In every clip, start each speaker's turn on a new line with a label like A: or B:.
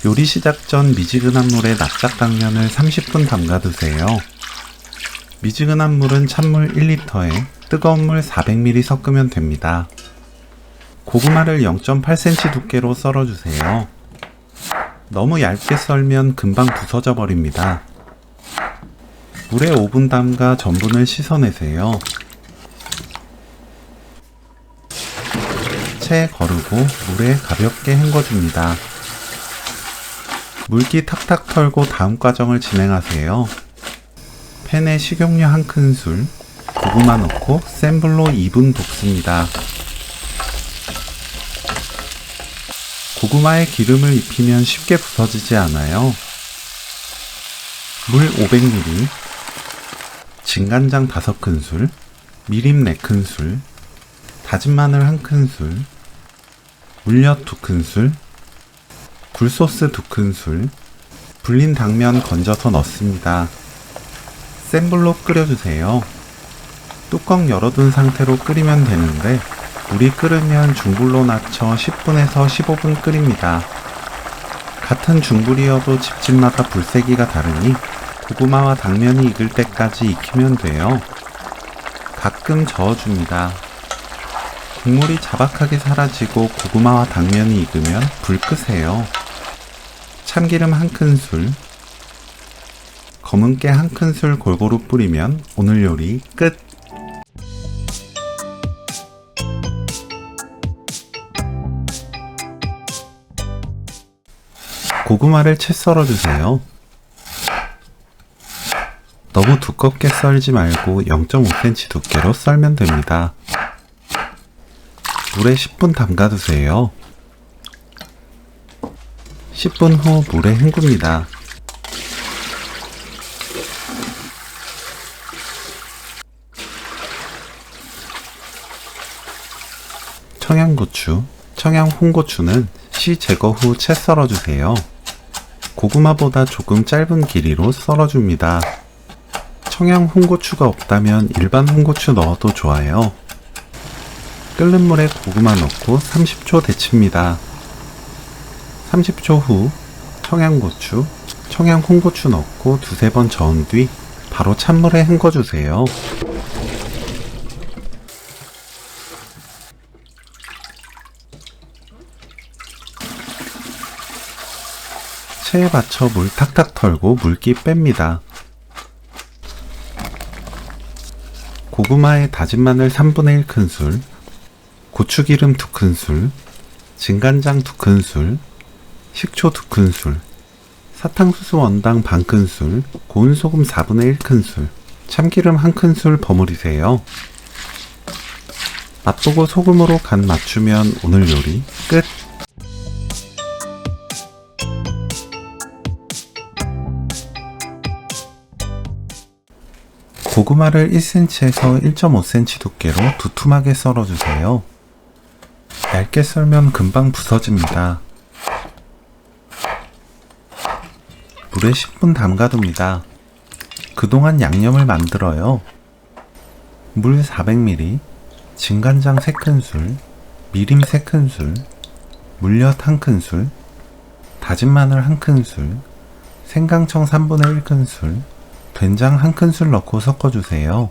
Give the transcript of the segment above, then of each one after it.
A: 요리 시작 전 미지근한 물에 납작 당면을 30분 담가두세요. 미지근한 물은 찬물 1리터에 뜨거운 물 400ml 섞으면 됩니다. 고구마를 0.8cm 두께로 썰어주세요. 너무 얇게 썰면 금방 부서져 버립니다. 물에 5분 담가 전분을 씻어내세요. 체에 거르고 물에 가볍게 헹궈줍니다. 물기 탁탁 털고 다음 과정을 진행하세요. 팬에 식용유 1큰술, 고구마 넣고 센 불로 2분 볶습니다. 고구마에 기름을 입히면 쉽게 부서지지 않아요. 물 500ml, 진간장 5큰술, 미림 4큰술, 다진 마늘 1큰술, 물엿 2큰술, 굴소스 2큰술, 불린 당면 건져서 넣습니다. 센 불로 끓여주세요. 뚜껑 열어둔 상태로 끓이면 되는데 물이 끓으면 중불로 낮춰 10분에서 15분 끓입니다. 같은 중불이어도 집집마다 불세기가 다르니 고구마와 당면이 익을 때까지 익히면 돼요. 가끔 저어줍니다. 국물이 자박하게 사라지고 고구마와 당면이 익으면 불 끄세요. 참기름 1큰술, 검은깨 1큰술 골고루 뿌리면 오늘 요리 끝! 고구마를 채 썰어주세요. 너무 두껍게 썰지 말고 0.5cm 두께로 썰면 됩니다. 물에 10분 담가두세요. 10분 후 물에 헹굽니다. 청양고추, 청양홍고추는 씨 제거 후 채 썰어주세요. 고구마보다 조금 짧은 길이로 썰어줍니다. 청양홍고추가 없다면 일반 홍고추 넣어도 좋아요. 끓는 물에 고구마 넣고 30초 데칩니다. 30초 후 청양고추, 청양홍고추 넣고 두세 번 저은 뒤 바로 찬물에 헹궈주세요. 체에 받쳐 물 탁탁 털고 물기 뺍니다. 고구마에 다진 마늘 3분의 1큰술, 고추기름 2큰술, 진간장 2큰술, 식초 2큰술, 사탕수수 원당 반큰술, 고운 소금 4분의 1큰술, 참기름 1큰술 버무리세요. 맛보고 소금으로 간 맞추면 오늘 요리 끝! 고구마를 1cm에서 1.5cm 두께로 두툼하게 썰어주세요. 얇게 썰면 금방 부서집니다. 물에 10분 담가둡니다. 그동안 양념을 만들어요. 물 400ml, 진간장 3큰술, 미림 3큰술, 물엿 1큰술, 다진 마늘 1큰술, 생강청 3분의 1큰술, 된장 1큰술 넣고 섞어주세요.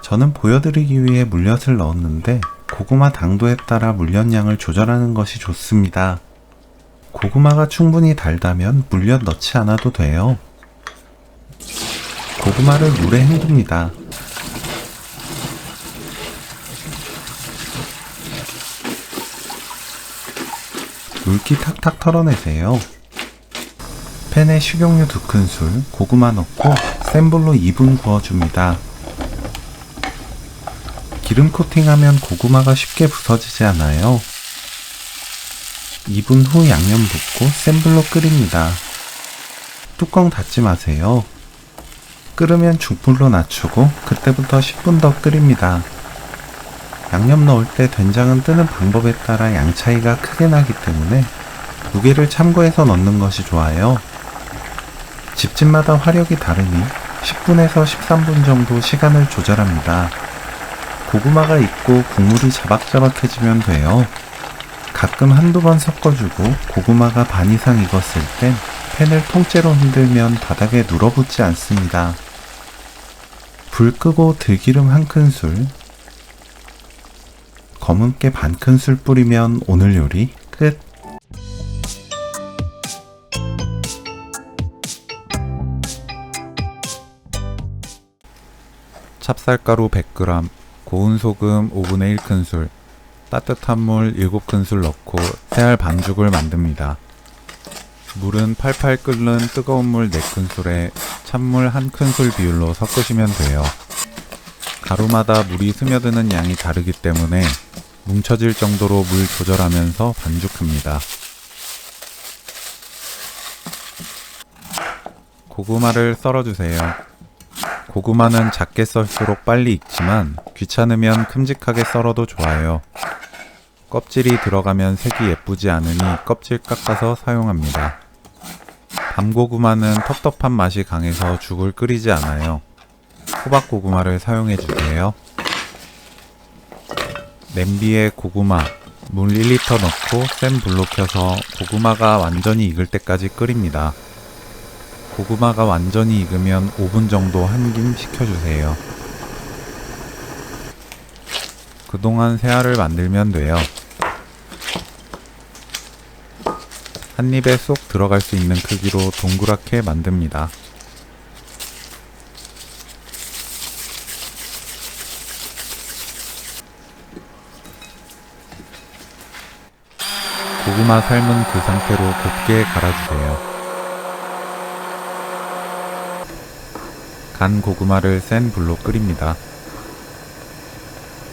A: 저는 보여드리기 위해 물엿을 넣었는데 고구마 당도에 따라 물엿 양을 조절하는 것이 좋습니다. 고구마가 충분히 달다면 물엿 넣지 않아도 돼요. 고구마를 물에 헹굽니다. 물기 탁탁 털어내세요. 팬에 식용유 2큰술, 고구마 넣고 센 불로 2분 구워줍니다. 기름 코팅하면 고구마가 쉽게 부서지지 않아요. 2분 후 양념 붓고 센 불로 끓입니다. 뚜껑 닫지 마세요. 끓으면 중불로 낮추고 그때부터 10분 더 끓입니다. 양념 넣을 때 된장은 뜨는 방법에 따라 양 차이가 크게 나기 때문에 무게를 참고해서 넣는 것이 좋아요. 집집마다 화력이 다르니 10분에서 13분 정도 시간을 조절합니다. 고구마가 익고 국물이 자박자박해지면 돼요. 가끔 한두 번 섞어주고 고구마가 반 이상 익었을 땐 팬을 통째로 흔들면 바닥에 눌어붙지 않습니다. 불 끄고 들기름 한 큰술, 검은깨 반 큰술 뿌리면 오늘 요리 끝! 찹쌀가루 100g, 고운 소금 5분의 1큰술, 따뜻한 물 7큰술 넣고 새알 반죽을 만듭니다. 물은 팔팔 끓는 뜨거운 물 4큰술에 찬물 1큰술 비율로 섞으시면 돼요. 가루마다 물이 스며드는 양이 다르기 때문에 뭉쳐질 정도로 물 조절하면서 반죽합니다. 고구마를 썰어주세요. 고구마는 작게 썰수록 빨리 익지만 귀찮으면 큼직하게 썰어도 좋아요. 껍질이 들어가면 색이 예쁘지 않으니 껍질 깎아서 사용합니다. 밤고구마는 텁텁한 맛이 강해서 죽을 끓이지 않아요. 호박고구마를 사용해주세요. 냄비에 고구마, 물 1리터 넣고 센 불로 켜서 고구마가 완전히 익을 때까지 끓입니다. 고구마가 완전히 익으면 5분 정도 한 김 식혀주세요. 그동안 새알을 만들면 돼요. 한 입에 쏙 들어갈 수 있는 크기로 동그랗게 만듭니다. 고구마 삶은 그 상태로 곱게 갈아주세요. 간 고구마를 센 불로 끓입니다.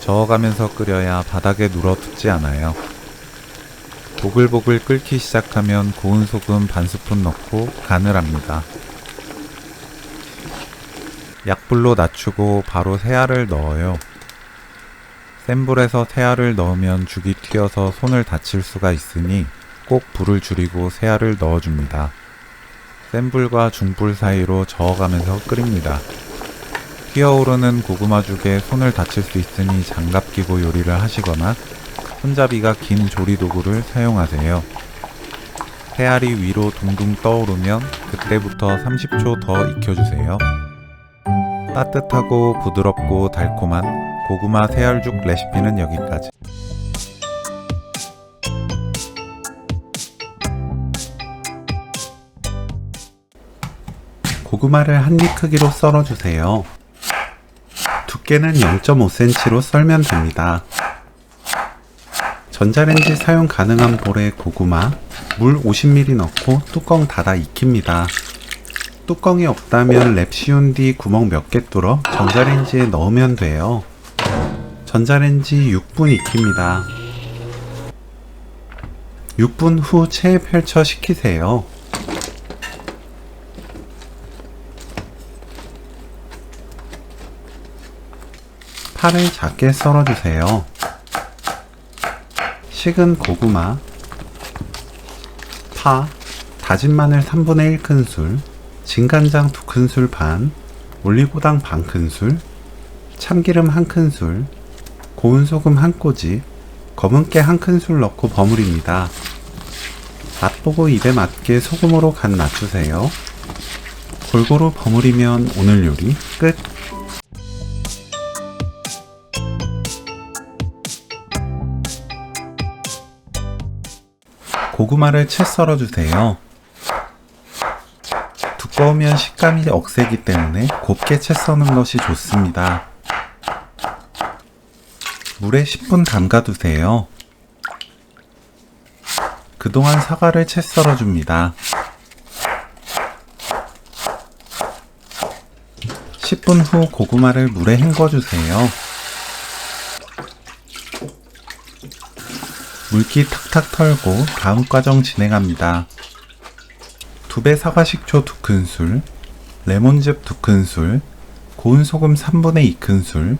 A: 저어가면서 끓여야 바닥에 눌어붙지 않아요. 보글보글 끓기 시작하면 고운 소금 반 스푼 넣고 간을 합니다. 약불로 낮추고 바로 새알을 넣어요. 센 불에서 새알을 넣으면 죽이 튀어서 손을 다칠 수가 있으니 꼭 불을 줄이고 새알을 넣어줍니다. 센 불과 중불 사이로 저어가면서 끓입니다. 튀어오르는 고구마죽에 손을 다칠 수 있으니 장갑 끼고 요리를 하시거나 손잡이가 긴 조리도구를 사용하세요. 새알이 위로 둥둥 떠오르면 그때부터 30초 더 익혀주세요. 따뜻하고 부드럽고 달콤한 고구마 새알죽 레시피는 여기까지. 고구마를 한 입 크기로 썰어주세요. 두께는 0.5cm로 썰면 됩니다. 전자레인지 사용 가능한 볼에 고구마, 물 50ml 넣고 뚜껑 닫아 익힙니다. 뚜껑이 없다면 랩 씌운 뒤 구멍 몇 개 뚫어 전자레인지에 넣으면 돼요. 전자레인지 6분 익힙니다. 6분 후 체에 펼쳐 식히세요. 파를 작게 썰어주세요. 식은 고구마, 파, 다진 마늘 3분의 1큰술, 진간장 2큰술 반, 올리고당 반 큰술, 참기름 1큰술, 고운 소금 1꼬집, 검은깨 1큰술 넣고 버무립니다. 맛보고 입에 맞게 소금으로 간 낮추세요. 골고루 버무리면 오늘 요리 끝! 고구마를 채 썰어주세요. 두꺼우면 식감이 억세기 때문에 곱게 채 써는 것이 좋습니다. 물에 10분 담가두세요. 그동안 사과를 채 썰어줍니다. 10분 후 고구마를 물에 헹궈주세요. 물기 탁탁 털고 다음 과정 진행합니다. 2배 사과 식초 2큰술, 레몬즙 2큰술, 고운 소금 3분의 2큰술,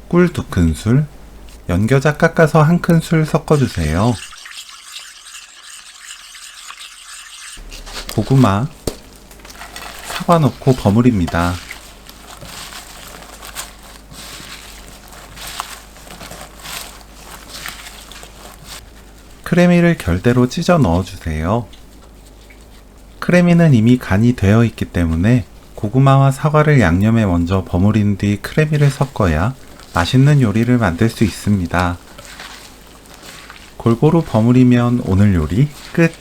A: 꿀 2큰술, 연겨자 깎아서 1큰술 섞어주세요. 고구마, 사과 넣고 버무립니다. 크래미를 결대로 찢어 넣어주세요. 크래미는 이미 간이 되어 있기 때문에 고구마와 사과를 양념에 먼저 버무린 뒤 크래미를 섞어야 맛있는 요리를 만들 수 있습니다. 골고루 버무리면 오늘 요리 끝!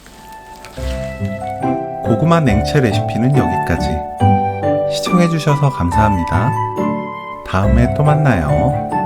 A: 고구마 냉채 레시피는 여기까지. 시청해주셔서 감사합니다. 다음에 또 만나요.